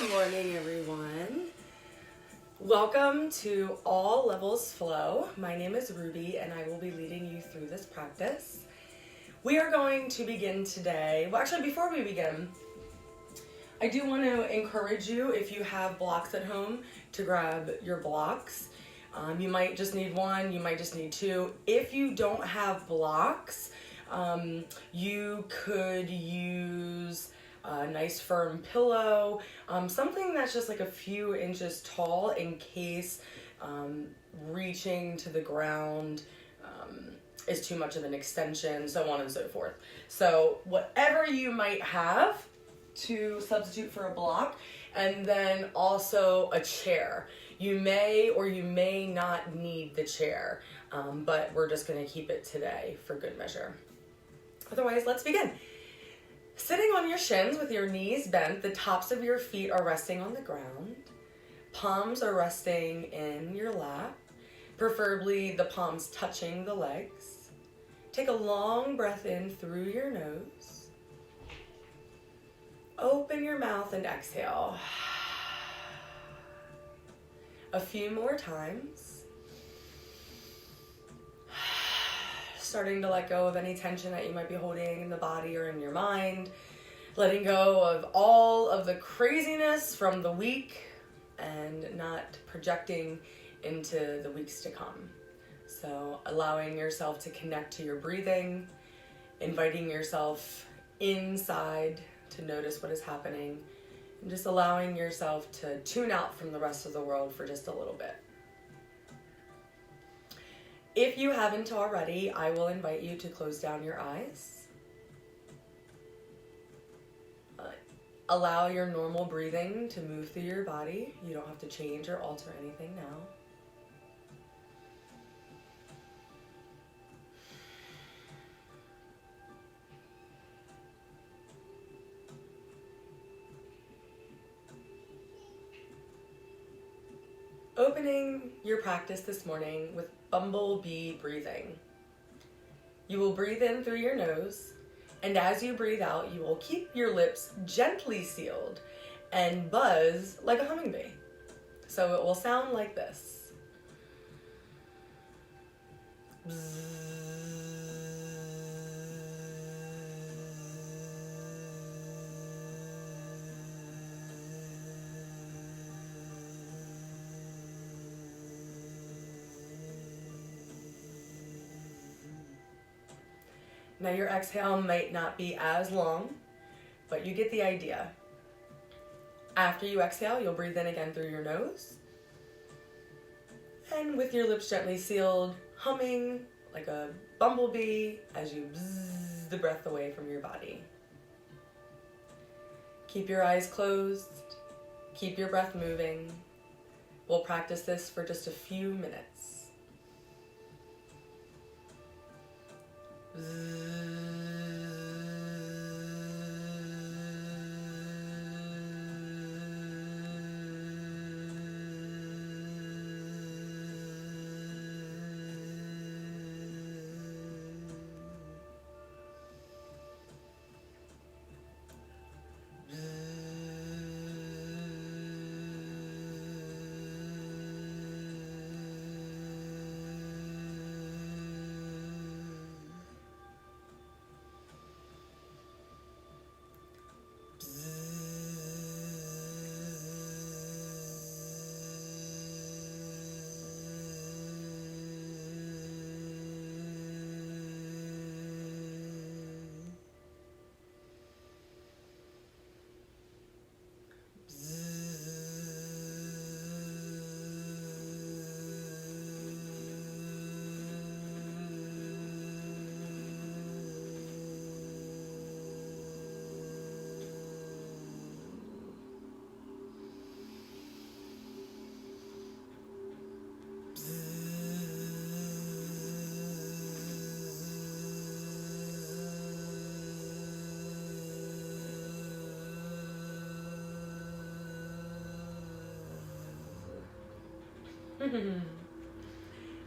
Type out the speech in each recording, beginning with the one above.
Good morning, everyone. Welcome to All Levels Flow. My name is Ruby, and I will be leading you through this practice. We are going to begin today. Well, actually, before we begin, I do want to encourage you, if you have blocks at home, to grab your blocks. You might just need one, you might just need two. If you don't have blocks, you could use a nice firm pillow, something that's just like a few inches tall in case reaching to the ground is too much of an extension, so on and so forth. So whatever you might have to substitute for a block, and then also a chair. You may or you may not need the chair, but we're just going to keep it today for good measure. Otherwise, let's begin. Sitting on your shins with your knees bent, the tops of your feet are resting on the ground. Palms are resting in your lap, preferably the palms touching the legs. Take a long breath in through your nose. Open your mouth and exhale. A few more times. Starting to let go of any tension that you might be holding in the body or in your mind. Letting go of all of the craziness from the week and not projecting into the weeks to come. So allowing yourself to connect to your breathing, inviting yourself inside to notice what is happening, and just allowing yourself to tune out from the rest of the world for just a little bit. If you haven't already, I will invite you to close down your eyes. Allow your normal breathing to move through your body. You don't have to change or alter anything now. Opening your practice this morning with bumblebee breathing. You will breathe in through your nose, and as you breathe out, you will keep your lips gently sealed and buzz like a hummingbee. So it will sound like this. Bzz. Now your exhale might not be as long, but you get the idea. After you exhale, you'll breathe in again through your nose. And with your lips gently sealed, humming like a bumblebee as you bzzz the breath away from your body. Keep your eyes closed. Keep your breath moving. We'll practice this for just a few minutes.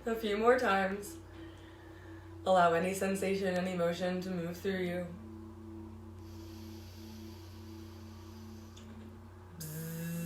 A few more times. Allow any sensation and emotion to move through you. Bzzz.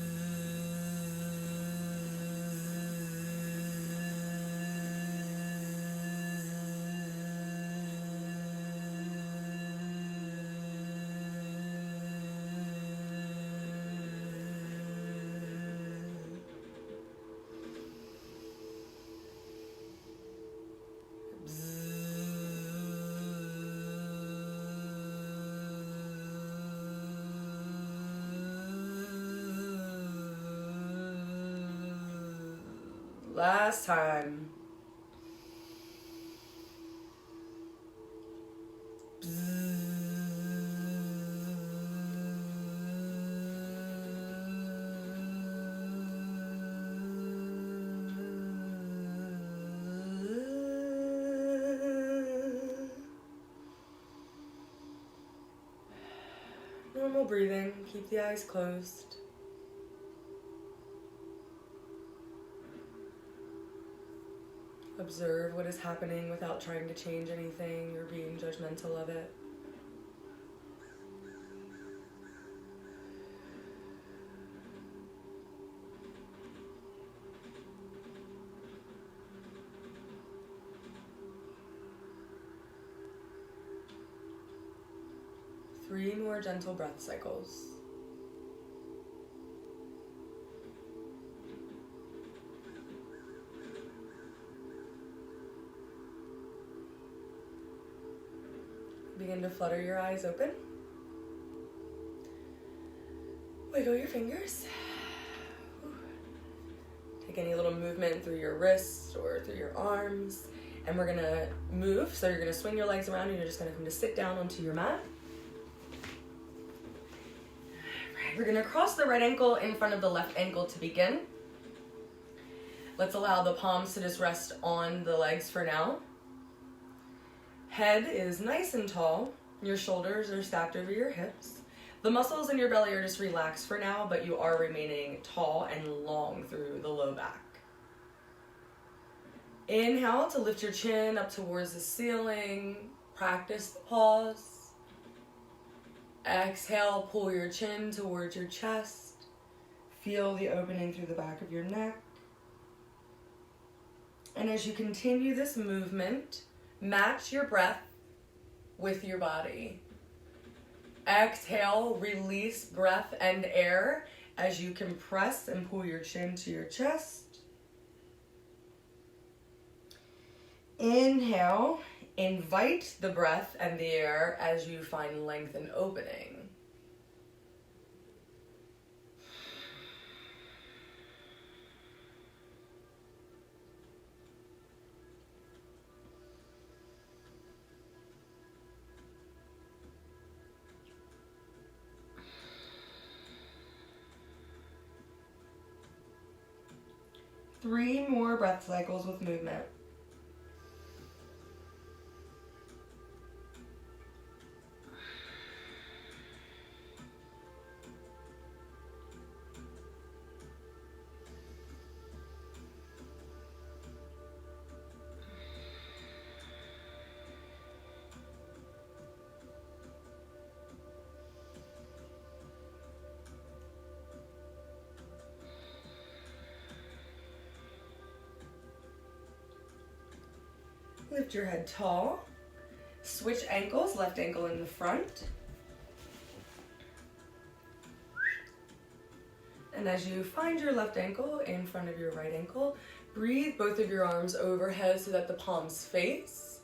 Last time. Normal breathing. Keep the eyes closed. Observe what is happening without trying to change anything or being judgmental of it. Three more gentle breath cycles. Begin to flutter your eyes open. Wiggle your fingers. Take any little movement through your wrists or through your arms. And we're gonna move. So you're gonna swing your legs around and you're just gonna come to sit down onto your mat. We're gonna cross the right ankle in front of the left ankle to begin. Let's allow the palms to just rest on the legs for now. Head is nice and tall. Your shoulders are stacked over your hips. The muscles in your belly are just relaxed for now, but you are remaining tall and long through the low back. Inhale to lift your chin up towards the ceiling. Practice the pause. Exhale, pull your chin towards your chest. Feel the opening through the back of your neck. And as you continue this movement, match your breath with your body. Exhale, release breath and air as you compress and pull your chin to your chest. Inhale, invite the breath and the air as you find length and opening. Three more breath cycles with movement. Lift your head tall. Switch ankles, left ankle in the front. And as you find your left ankle in front of your right ankle, breathe both of your arms overhead so that the palms face.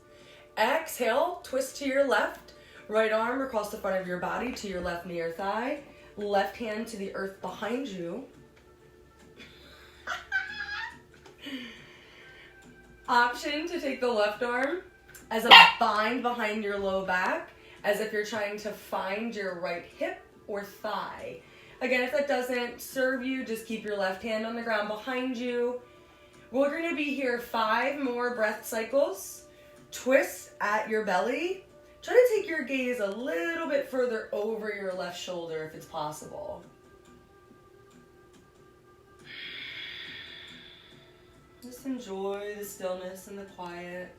Exhale, twist to your left. Right arm across the front of your body to your left knee or thigh. Left hand to the earth behind you. Option to take the left arm as a bind behind your low back, as if you're trying to find your right hip or thigh. Again, if that doesn't serve you, just keep your left hand on the ground behind you. We're going to be here 5 more breath cycles. Twist at your belly. Try to take your gaze a little bit further over your left shoulder if it's possible. Just enjoy the stillness and the quiet.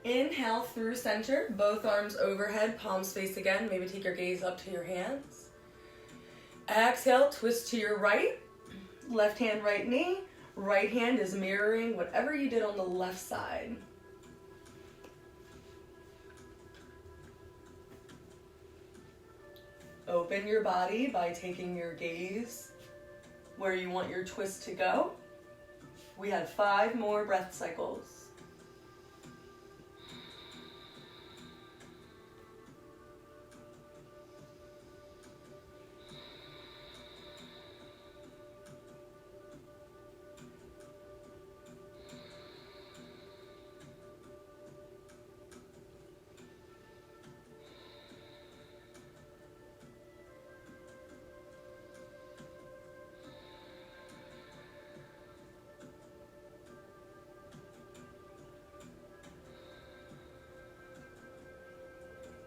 Inhale through center, both arms overhead, palms face again. Maybe take your gaze up to your hands. Exhale, twist to your right. Left hand, right knee. Right hand is mirroring whatever you did on the left side. Open your body by taking your gaze where you want your twist to go. We have 5 more breath cycles.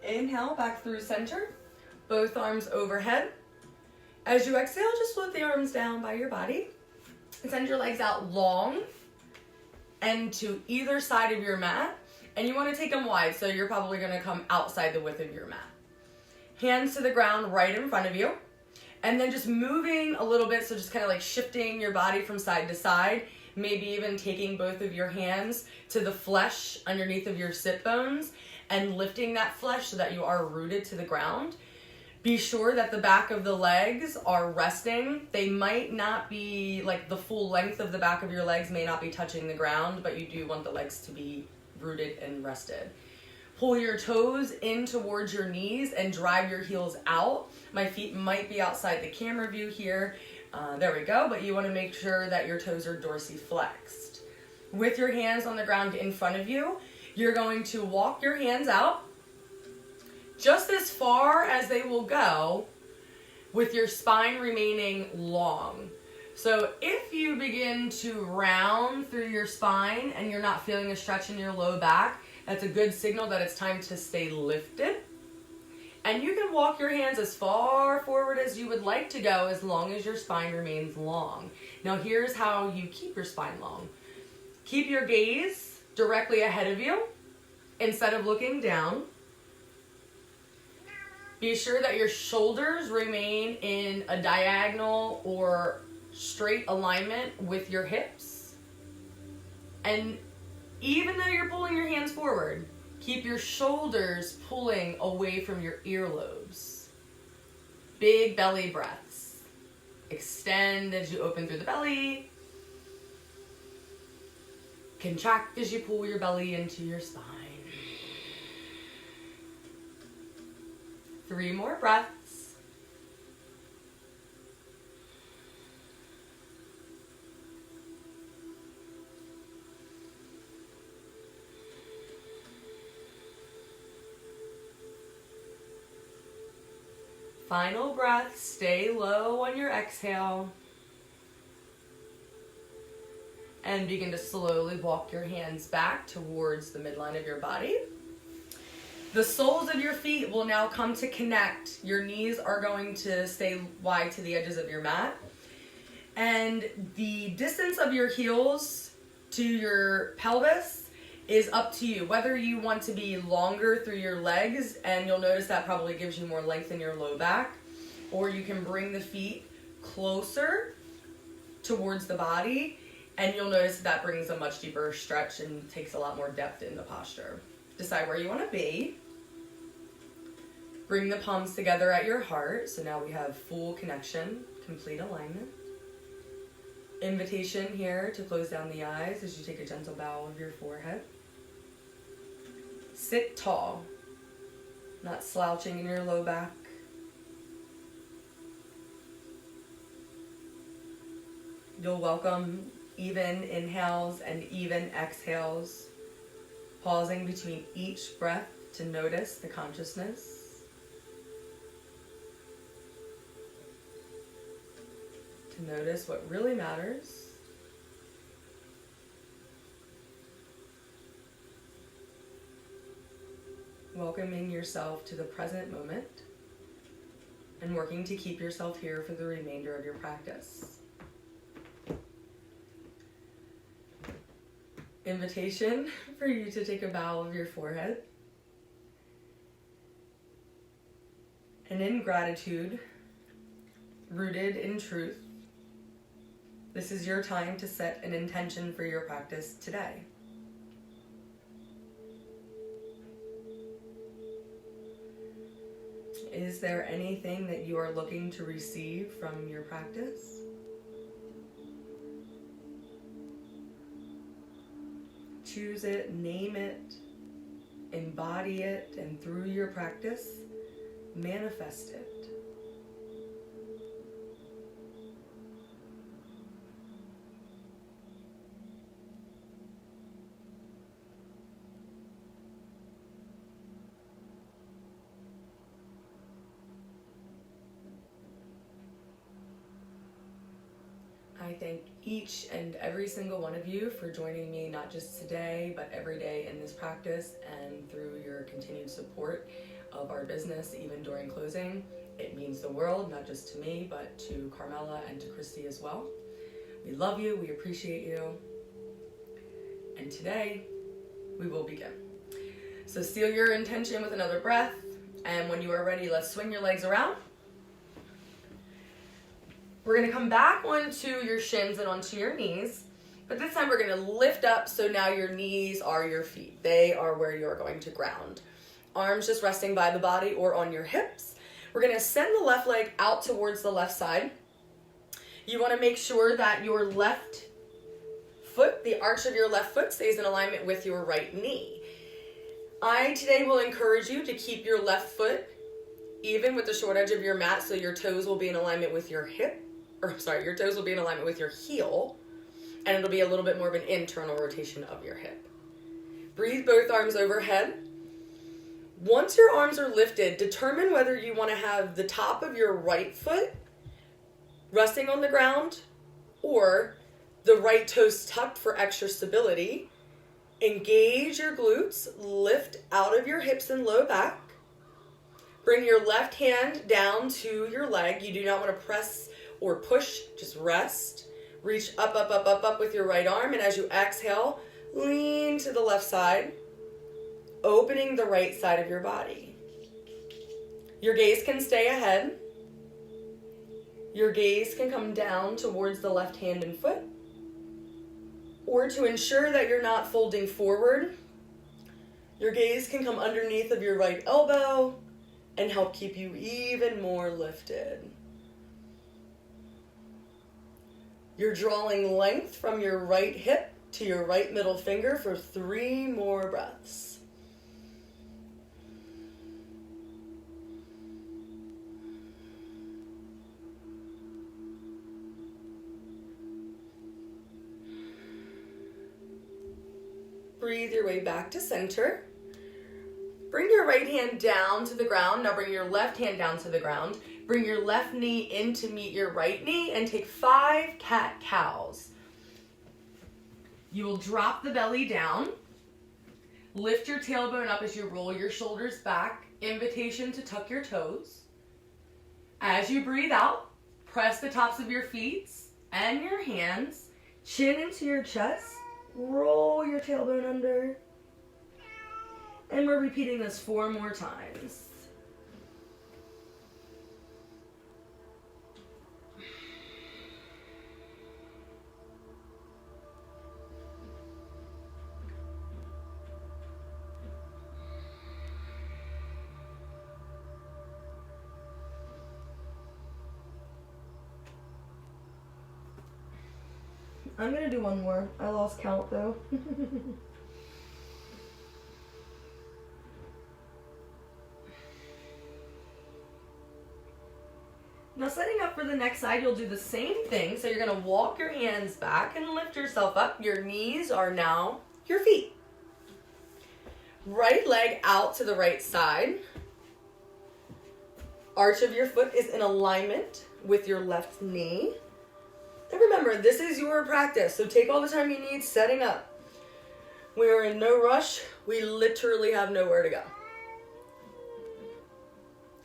Inhale, back through center, both arms overhead. As you exhale, just float the arms down by your body. And send your legs out long and to either side of your mat. And you want to take them wide, so you're probably going to come outside the width of your mat. Hands to the ground right in front of you. And then just moving a little bit, so just kind of like shifting your body from side to side. Maybe even taking both of your hands to the flesh underneath of your sit bones and lifting that flesh so that you are rooted to the ground. Be sure that the back of the legs are resting. They might not be, like the full length of the back of your legs may not be touching the ground, but you do want the legs to be rooted and rested. Pull your toes in towards your knees and drive your heels out. My feet might be outside the camera view here. There we go, but you want to make sure that your toes are dorsiflexed. With your hands on the ground in front of you, you're going to walk your hands out just as far as they will go with your spine remaining long. So if you begin to round through your spine and you're not feeling a stretch in your low back, that's a good signal that it's time to stay lifted. And you can walk your hands as far forward as you would like to go as long as your spine remains long. Now here's how you keep your spine long. Keep your gaze directly ahead of you instead of looking down. Be sure that your shoulders remain in a diagonal or straight alignment with your hips. And even though you're pulling your hands forward, keep your shoulders pulling away from your earlobes. Big belly breaths. Extend as you open through the belly. Contract as you pull your belly into your spine. 3 more breaths. Final breath. Stay low on your exhale. And begin to slowly walk your hands back towards the midline of your body. The soles of your feet will now come to connect. Your knees are going to stay wide to the edges of your mat. And the distance of your heels to your pelvis is up to you. Whether you want to be longer through your legs, and you'll notice that probably gives you more length in your low back, or you can bring the feet closer towards the body, and you'll notice that brings a much deeper stretch and takes a lot more depth in the posture. Decide where you want to be. Bring the palms together at your heart. So now we have full connection, complete alignment. Invitation here to close down the eyes as you take a gentle bow of your forehead. Sit tall, not slouching in your low back. You'll welcome even inhales and even exhales, pausing between each breath to notice the consciousness, to notice what really matters. Welcoming yourself to the present moment and working to keep yourself here for the remainder of your practice. Invitation for you to take a bow of your forehead. And in gratitude, rooted in truth, this is your time to set an intention for your practice today. Is there anything that you are looking to receive from your practice? Choose it, name it, embody it, and through your practice, manifest it. I thank each and every single one of you for joining me, not just today, but every day in this practice, and through your continued support of our business, even during closing. It means the world, not just to me, but to Carmela and to Christy as well. We love you, we appreciate you, and today we will begin. So seal your intention with another breath, and when you are ready, let's swing your legs around. We're going to come back onto your shins and onto your knees, but this time we're going to lift up, so now your knees are your feet. They are where you're going to ground. Arms just resting by the body or on your hips. We're going to send the left leg out towards the left side. You want to make sure that your left foot, the arch of your left foot, stays in alignment with your right knee. I today will encourage you to keep your left foot even with the short edge of your mat, so your toes will be in alignment with your your toes will be in alignment with your heel, and it'll be a little bit more of an internal rotation of your hip. Breathe both arms overhead. Once your arms are lifted, determine whether you want to have the top of your right foot resting on the ground or the right toes tucked for extra stability. Engage your glutes, lift out of your hips and low back. Bring your left hand down to your leg. You do not want to press or push, just rest. Reach up, up, up, up, up with your right arm, and as you exhale, lean to the left side, opening the right side of your body. Your gaze can stay ahead. Your gaze can come down towards the left hand and foot. Or to ensure that you're not folding forward, your gaze can come underneath of your right elbow and help keep you even more lifted. You're drawing length from your right hip to your right middle finger for 3 more breaths. Breathe your way back to center. Bring your right hand down to the ground. Now bring your left hand down to the ground. Bring your left knee in to meet your right knee and take 5 cat-cows. You will drop the belly down. Lift your tailbone up as you roll your shoulders back. Invitation to tuck your toes. As you breathe out, press the tops of your feet and your hands, chin into your chest. Roll your tailbone under. And we're repeating this 4 more times. I'm going to do one more. I lost count though. Now setting up for the next side, you'll do the same thing. So you're going to walk your hands back and lift yourself up. Your knees are now your feet. Right leg out to the right side. Arch of your foot is in alignment with your left knee. And remember, this is your practice, so take all the time you need setting up. We are in no rush. We literally have nowhere to go.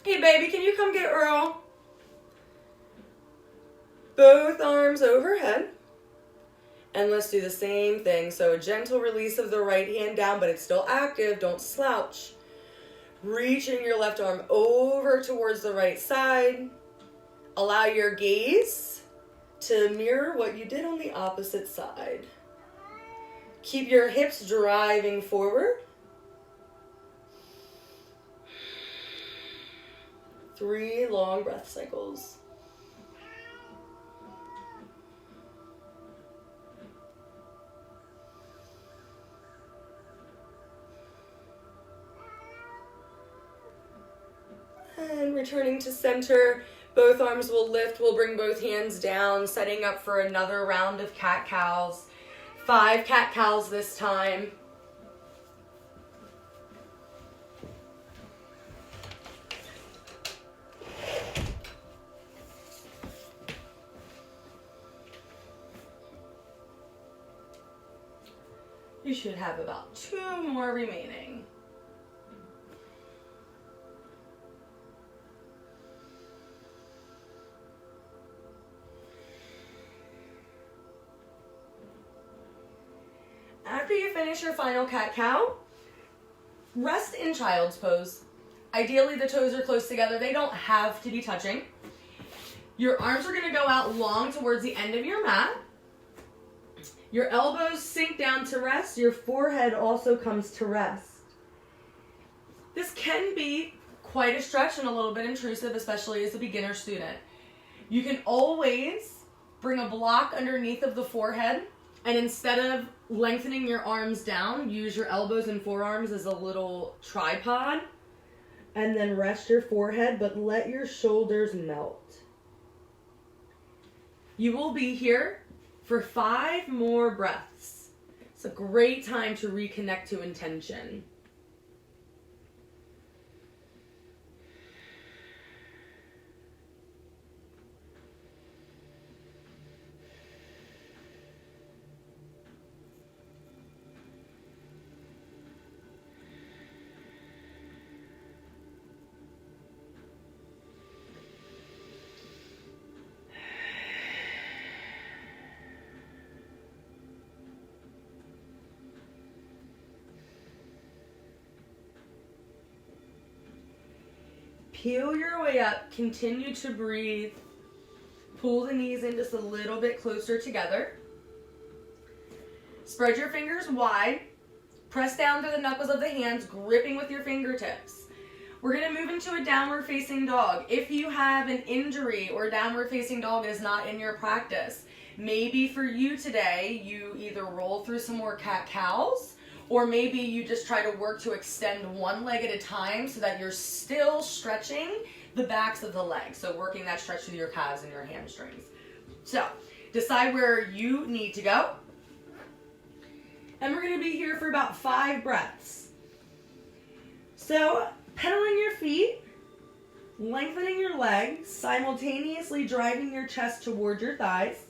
Hey, baby, can you come get Earl? Both arms overhead. And let's do the same thing. So a gentle release of the right hand down, but it's still active. Don't slouch. Reaching your left arm over towards the right side. Allow your gaze to mirror what you did on the opposite side. Keep your hips driving forward. 3 long breath cycles. And returning to center, both arms will lift. We'll bring both hands down, setting up for another round of cat-cows. 5 cat-cows this time. You should have about 2 more remaining. After you finish your final cat-cow, rest in child's pose. Ideally, the toes are close together. They don't have to be touching. Your arms are going to go out long towards the end of your mat. Your elbows sink down to rest. Your forehead also comes to rest. This can be quite a stretch and a little bit intrusive, especially as a beginner student. You can always bring a block underneath of the forehead, and instead of lengthening your arms down, use your elbows and forearms as a little tripod, and then rest your forehead, but let your shoulders melt. You will be here for 5 more breaths. It's a great time to reconnect to intention. Peel your way up, continue to breathe. Pull the knees in just a little bit closer together. Spread your fingers wide. Press down through the knuckles of the hands, gripping with your fingertips. We're going to move into a downward facing dog. If you have an injury or downward facing dog is not in your practice, maybe for you today, you either roll through some more cat-cows, or maybe you just try to work to extend one leg at a time so that you're still stretching the backs of the legs. So working that stretch through your calves and your hamstrings. So decide where you need to go. And we're going to be here for about 5 breaths. So pedaling your feet, lengthening your legs, simultaneously driving your chest toward your thighs.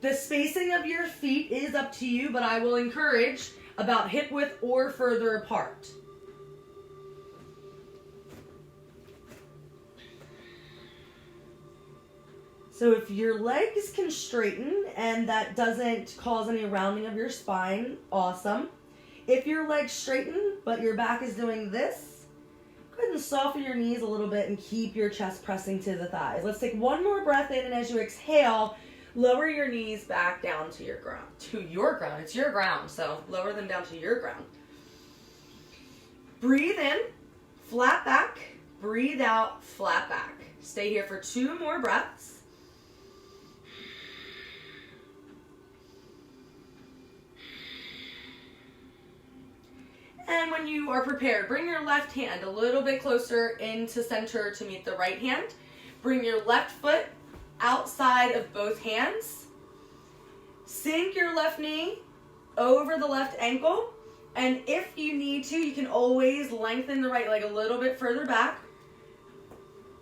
The spacing of your feet is up to you, but I will encourage about hip width or further apart. So if your legs can straighten and that doesn't cause any rounding of your spine, awesome. If your legs straighten but your back is doing this, go ahead and soften your knees a little bit and keep your chest pressing to the thighs. Let's take one more breath in, and as you exhale, lower your knees back down to your ground. It's your ground, so lower them down to your ground. Breathe in, flat back. Breathe out, flat back. Stay here for 2 more breaths. And when you are prepared, bring your left hand a little bit closer into center to meet the right hand. Bring your left foot outside of both hands. Sink your left knee over the left ankle. And if you need to, you can always lengthen the right leg a little bit further back.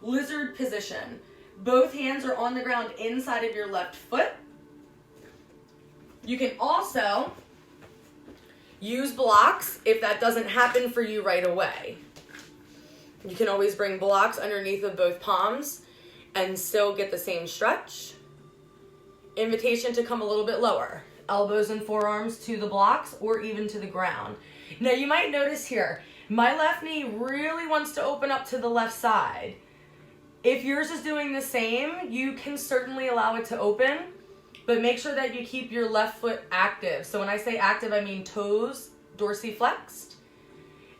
Lizard position. Both hands are on the ground inside of your left foot. You can also use blocks if that doesn't happen for you right away. You can always bring blocks underneath of both palms and still get the same stretch. Invitation to come a little bit lower. Elbows and forearms to the blocks or even to the ground. Now you might notice here, my left knee really wants to open up to the left side. If yours is doing the same, you can certainly allow it to open, but make sure that you keep your left foot active. So when I say active, I mean toes dorsiflexed.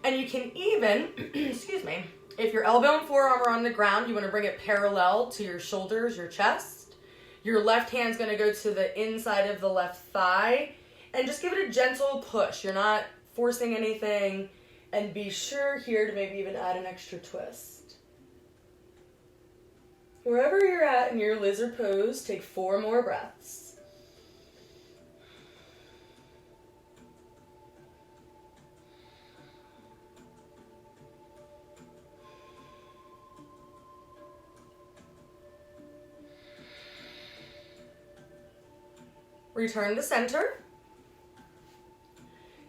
And you can even, If your elbow and forearm are on the ground, you want to bring it parallel to your shoulders, your chest. Your left hand's going to go to the inside of the left thigh. And just give it a gentle push. You're not forcing anything. And be sure here to maybe even add an extra twist. Wherever you're at in your lizard pose, take 4 more breaths. Return to center.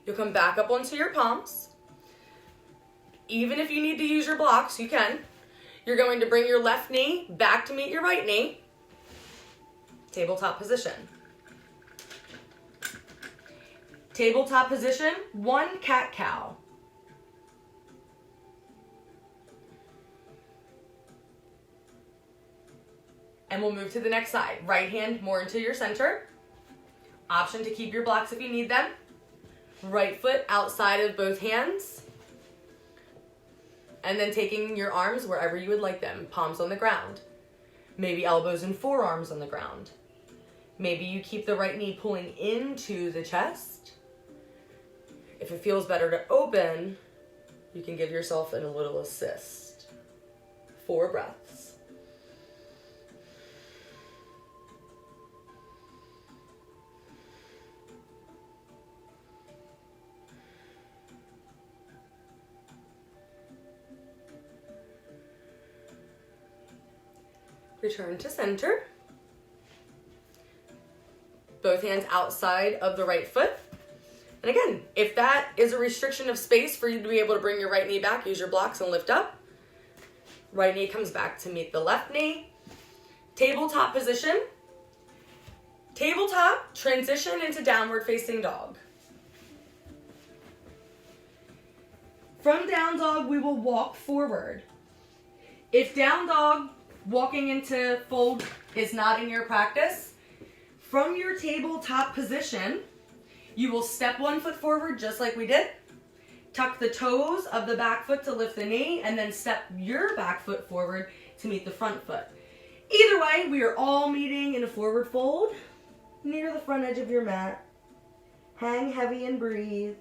You'll come back up onto your palms. Even if you need to use your blocks, you can. You're going to bring your left knee back to meet your right knee. Tabletop position. Tabletop position, 1 cat-cow. And we'll move to the next side. Right hand more into your center. Option to keep your blocks if you need them. Right foot outside of both hands. And then taking your arms wherever you would like them. Palms on the ground. Maybe elbows and forearms on the ground. Maybe you keep the right knee pulling into the chest. If it feels better to open, you can give yourself a little assist. 4 breaths. Return to center. Both hands outside of the right foot. And again, if that is a restriction of space for you to be able to bring your right knee back, use your blocks and lift up. Right knee comes back to meet the left knee. Tabletop position. Tabletop, transition into downward facing dog. From down dog, we will walk forward. If down dog, walking into fold is not in your practice, from your tabletop position, you will step 1 foot forward just like we did. Tuck the toes of the back foot to lift the knee, and then step your back foot forward to meet the front foot. Either way, we are all meeting in a forward fold near the front edge of your mat. Hang heavy and breathe.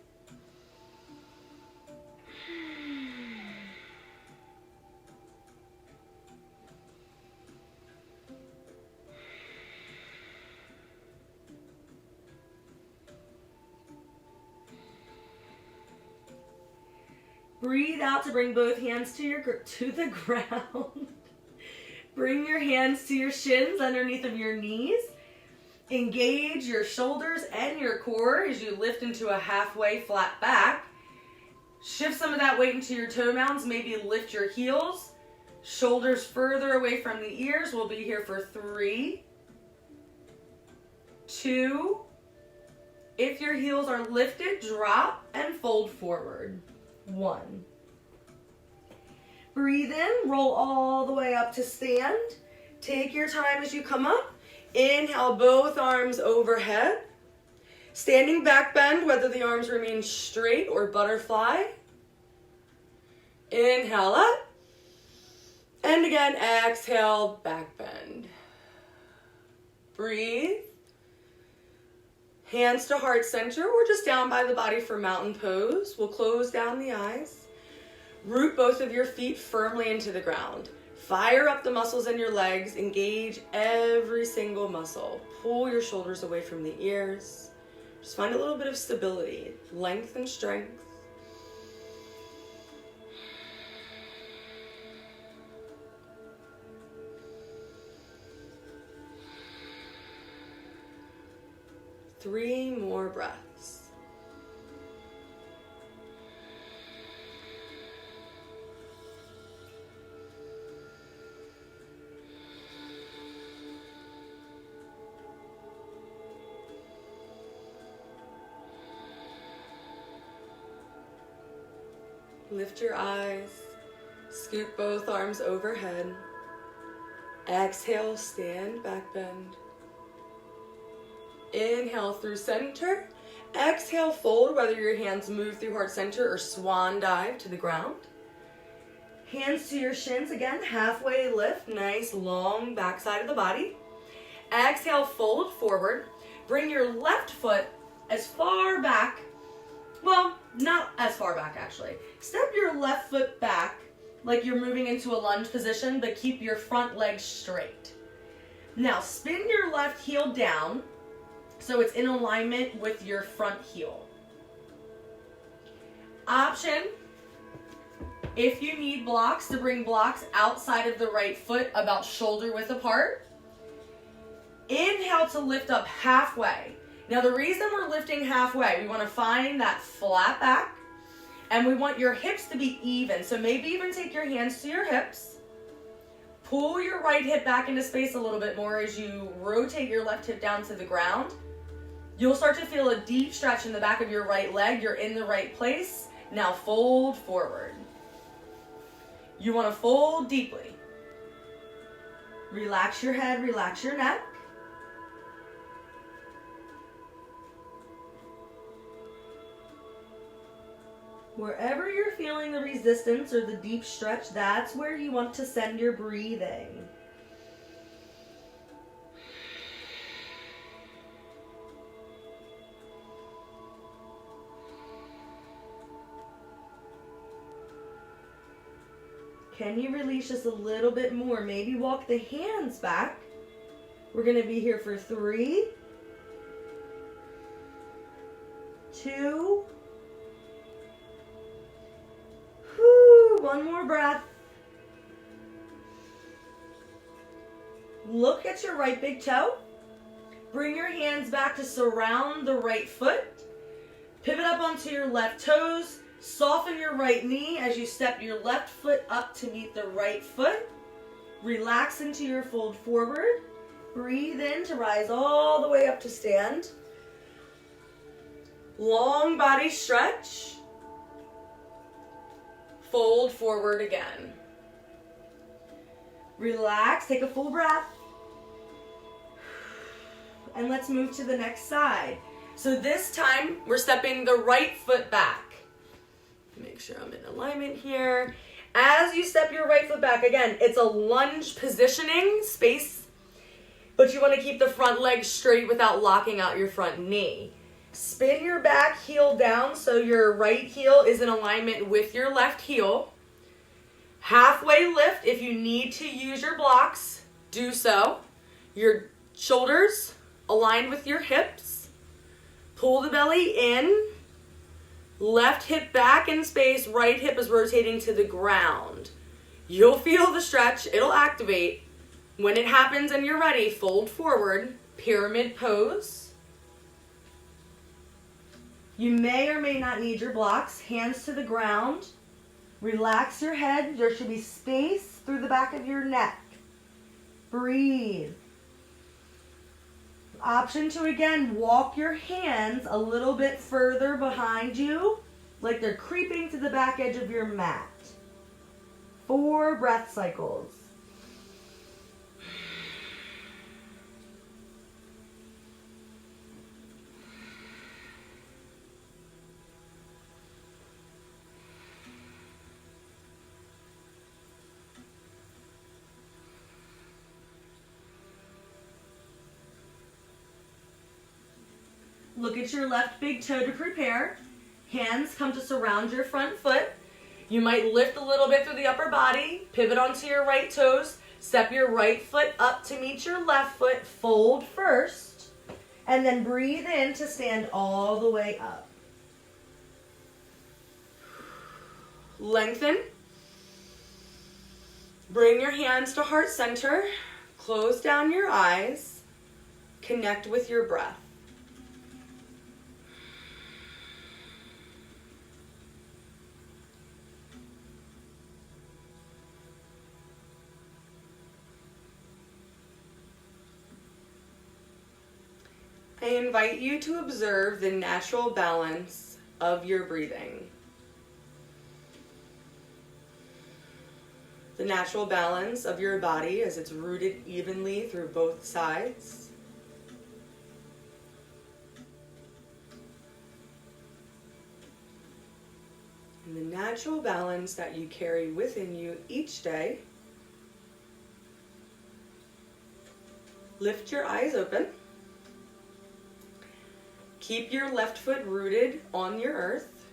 Breathe out to bring both hands to the ground. Bring your hands to your shins underneath of your knees. Engage your shoulders and your core as you lift into a halfway flat back. Shift some of that weight into your toe mounds. Maybe lift your heels. Shoulders further away from the ears. We'll be here for 3, 2. If your heels are lifted, drop and fold forward. 1. Breathe in, roll all the way up to stand. Take your time as you come up. Inhale, both arms overhead. Standing back bend, whether the arms remain straight or butterfly. Inhale up. And again, exhale, back bend. Breathe. Hands to heart center. We're just down by the body for mountain pose. We'll close down the eyes. Root both of your feet firmly into the ground. Fire up the muscles in your legs. Engage every single muscle. Pull your shoulders away from the ears. Just find a little bit of stability, length and strength. Three more breaths. Lift your eyes. Scoop both arms overhead. Exhale, stand, back bend. Inhale through center. Exhale, fold, whether your hands move through heart center or swan dive to the ground. Hands to your shins again, halfway lift, nice long back side of the body. Exhale, fold forward. Bring your left foot as far back, well, not as far back actually. Step your left foot back like you're moving into a lunge position, but keep your front leg straight. Now spin your left heel down so it's in alignment with your front heel. Option, if you need blocks, to bring blocks outside of the right foot about shoulder width apart. Inhale to lift up halfway. Now the reason we're lifting halfway, we want to find that flat back and we want your hips to be even. So maybe even take your hands to your hips. Pull your right hip back into space a little bit more as you rotate your left hip down to the ground. You'll start to feel a deep stretch in the back of your right leg. You're in the right place. Now fold forward. You want to fold deeply. Relax your head, relax your neck. Wherever you're feeling the resistance or the deep stretch, that's where you want to send your breathing. Can you release just a little bit more? Maybe walk the hands back. We're going to be here for 3, 2, one more breath. Look at your right big toe. Bring your hands back to surround the right foot. Pivot up onto your left toes. Soften your right knee as you step your left foot up to meet the right foot. Relax into your fold forward. Breathe in to rise all the way up to stand. Long body stretch. Fold forward again. Relax, take a full breath. And let's move to the next side. So this time, we're stepping the right foot back. Make sure I'm in alignment here. As you step your right foot back, again, it's a lunge positioning space, but you want to keep the front leg straight without locking out your front knee. Spin your back heel down so your right heel is in alignment with your left heel. Halfway lift. If you need to use your blocks, do so. Your shoulders aligned with your hips. Pull the belly in. Left hip back in space. Right hip is rotating to the ground. You'll feel the stretch. It'll activate. When it happens and you're ready, fold forward. Pyramid pose. You may or may not need your blocks. Hands to the ground. Relax your head. There should be space through the back of your neck. Breathe. Option to, again, walk your hands a little bit further behind you, like they're creeping to the back edge of your mat. 4 breath cycles. Look at your left big toe to prepare. Hands come to surround your front foot. You might lift a little bit through the upper body. Pivot onto your right toes. Step your right foot up to meet your left foot. Fold first. And then breathe in to stand all the way up. Lengthen. Bring your hands to heart center. Close down your eyes. Connect with your breath. I invite you to observe the natural balance of your breathing. The natural balance of your body as it's rooted evenly through both sides. and the natural balance that you carry within you each day. Lift your eyes open. Keep your left foot rooted on your earth.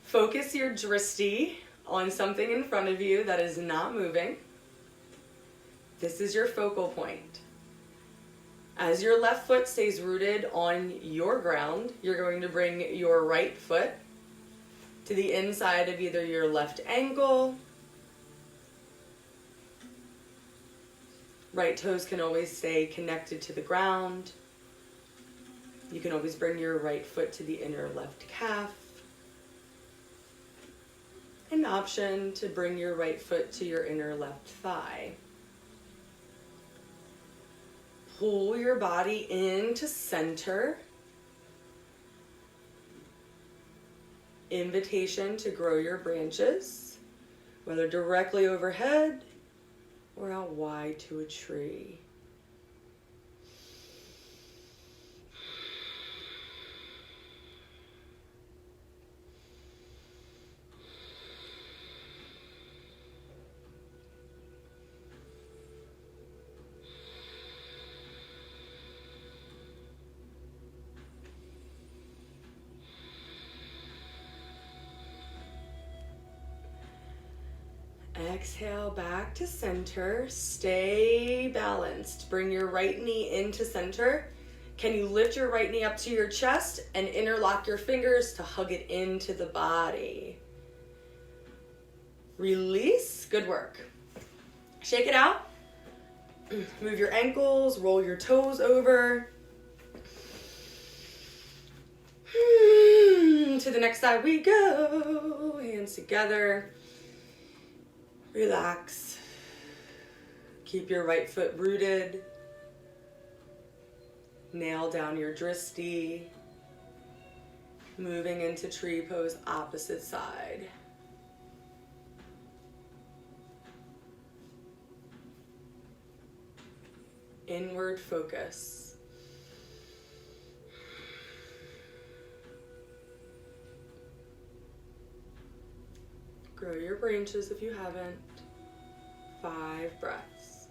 Focus your drishti on something in front of you that is not moving. This is your focal point. As your left foot stays rooted on your ground, you're going to bring your right foot to the inside of either your left ankle. Right toes can always stay connected to the ground. You can always bring your right foot to the inner left calf. An option to bring your right foot to your inner left thigh. Pull your body into center. Invitation to grow your branches, whether directly overhead or out wide to a tree. Exhale back to center. Stay balanced. Bring your right knee into center. Can you lift your right knee up to your chest and interlock your fingers to hug it into the body? Release. Good work. Shake it out. Move your ankles. Roll your toes over. To the next side we go. Hands together. Relax. Keep your right foot rooted. Nail down your drishti. Moving into tree pose, opposite side. Inward focus. Grow your branches if you haven't. 5 breaths.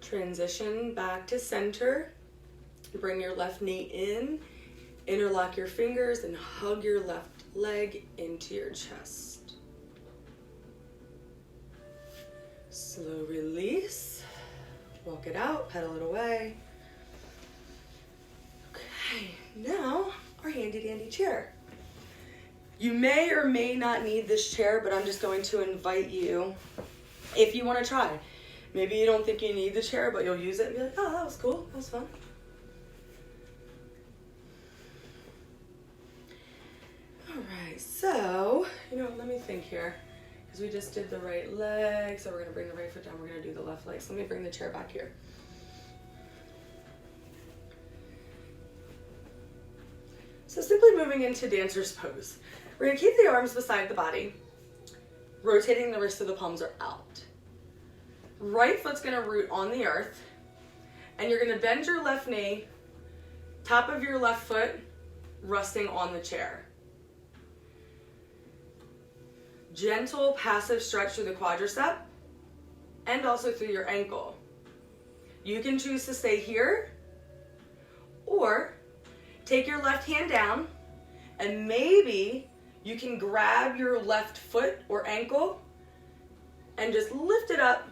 Transition back to center. Bring your left knee in, interlock your fingers, and hug your left leg into your chest. Slow release. Walk it out, pedal it away. Okay, now our handy dandy chair. You may or may not need this chair, but I'm just going to invite you, if you want to try. Maybe you don't think you need the chair, but you'll use it and be like, oh, that was cool, that was fun. All right, so, let me think here. Because we just did the right leg, so we're going to bring the right foot down, we're going to do the left leg. So let me bring the chair back here. So simply moving into dancer's pose. We're going to keep the arms beside the body, rotating the wrists so the palms are out. Right foot's going to root on the earth, and you're going to bend your left knee, top of your left foot resting on the chair. Gentle passive stretch through the quadricep and also through your ankle. You can choose to stay here, or take your left hand down and maybe you can grab your left foot or ankle and just lift it up,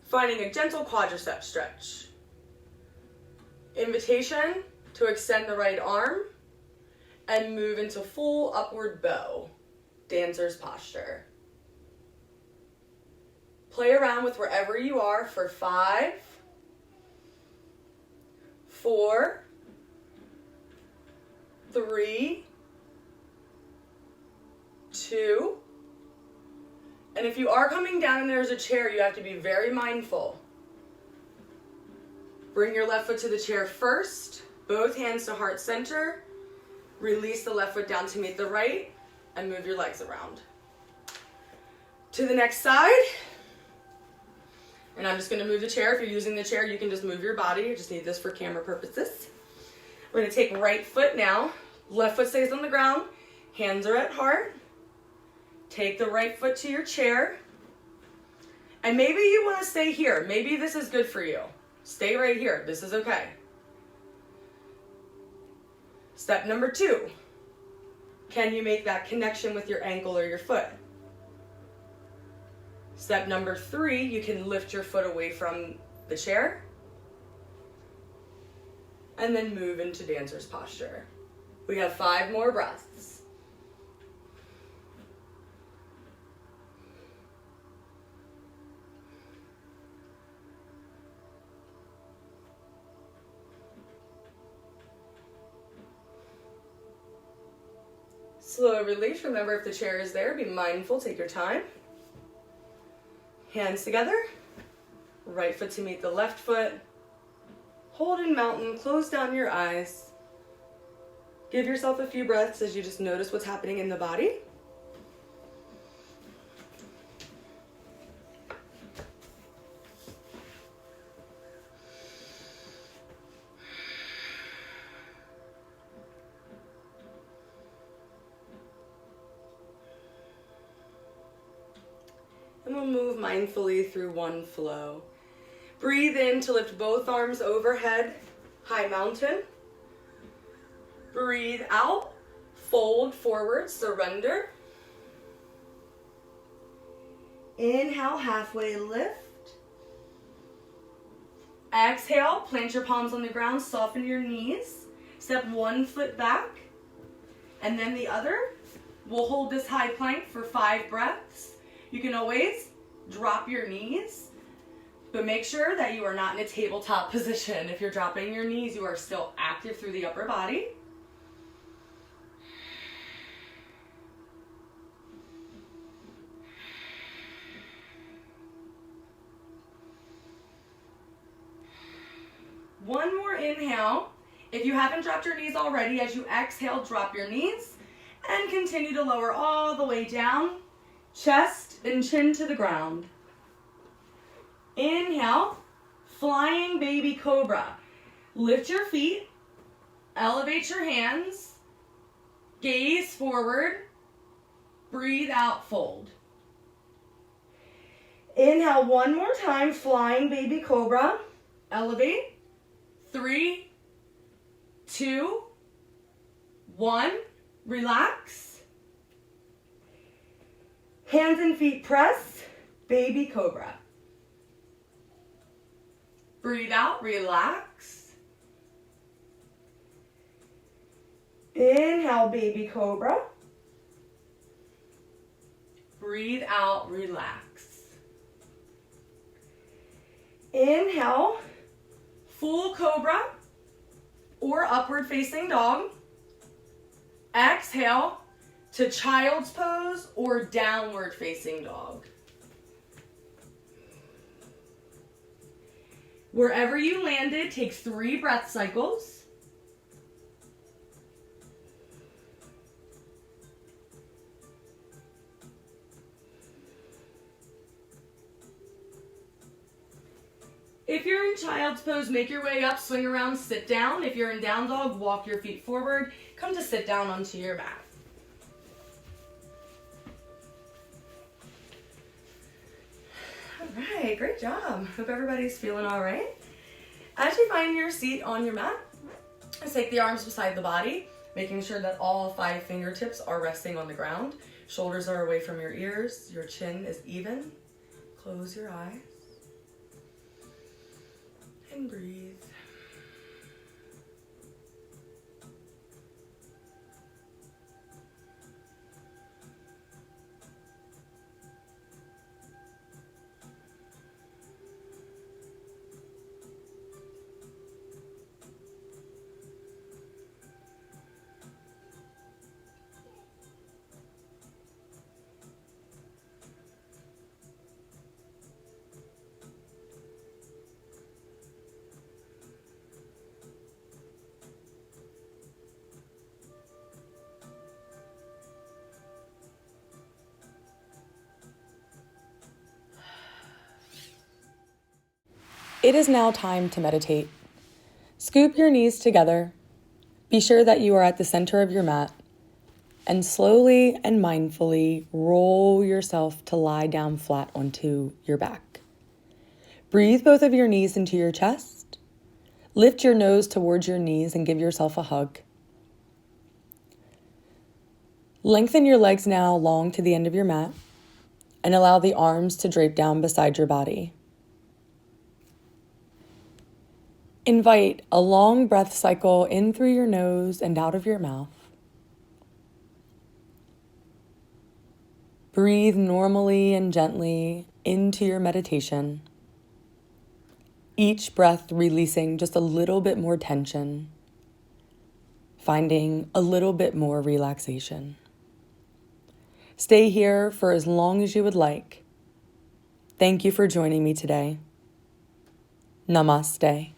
finding a gentle quadricep stretch. Invitation to extend the right arm and move into full upward bow, dancer's posture. Play around with wherever you are for 5, 4, 3, 2, and if you are coming down and there's a chair, you have to be very mindful. Bring your left foot to the chair first, both hands to heart center. Release the left foot down to meet the right and move your legs around. To the next side. And I'm just gonna move the chair. If you're using the chair, you can just move your body. You just need this for camera purposes. We're gonna take right foot now. Left foot stays on the ground. Hands are at heart. Take the right foot to your chair. And maybe you wanna stay here. Maybe this is good for you. Stay right here. This is okay. Step number 2. Can you make that connection with your ankle or your foot? Step number 3, you can lift your foot away from the chair and then move into dancer's posture. We have 5 more breaths. Slow release. Remember, if the chair is there, be mindful, take your time. Hands together. Right foot to meet the left foot. Hold in mountain, close down your eyes. Give yourself a few breaths as you just notice what's happening in the body. And we'll move mindfully through one flow. Breathe in to lift both arms overhead, high mountain. Breathe out, fold forward, surrender. Inhale, halfway lift. Exhale, plant your palms on the ground, soften your knees. Step one foot back, and then the other. We'll hold this high plank for 5 breaths. You can always drop your knees, but make sure that you are not in a tabletop position. If you're dropping your knees, you are still active through the upper body. One more inhale. If you haven't dropped your knees already, as you exhale, drop your knees and continue to lower all the way down. Chest and chin to the ground. Inhale, flying baby cobra. Lift your feet, elevate your hands, gaze forward, breathe out, fold. Inhale one more time, flying baby cobra. Elevate. 3, 2, 1. Relax. Hands and feet press, baby cobra. Breathe out, relax. Inhale, baby cobra. Breathe out, relax. Inhale, full cobra or upward facing dog. Exhale to child's pose or downward facing dog. Wherever you landed, take 3 breath cycles. If you're in child's pose, make your way up, swing around, sit down. If you're in down dog, walk your feet forward. Come to sit down onto your mat. All right, great job. Hope everybody's feeling all right. As you find your seat on your mat, let's take the arms beside the body, making sure that all 5 fingertips are resting on the ground. Shoulders are away from your ears. Your chin is even. Close your eyes and breathe. It is now time to meditate. Scoop your knees together. Be sure that you are at the center of your mat. And slowly and mindfully roll yourself to lie down flat onto your back. Breathe both of your knees into your chest. Lift your nose towards your knees and give yourself a hug. Lengthen your legs now long to the end of your mat and allow the arms to drape down beside your body. Invite a long breath cycle in through your nose and out of your mouth. Breathe normally and gently into your meditation. Each breath releasing just a little bit more tension, finding a little bit more relaxation. Stay here for as long as you would like. Thank you for joining me today. Namaste.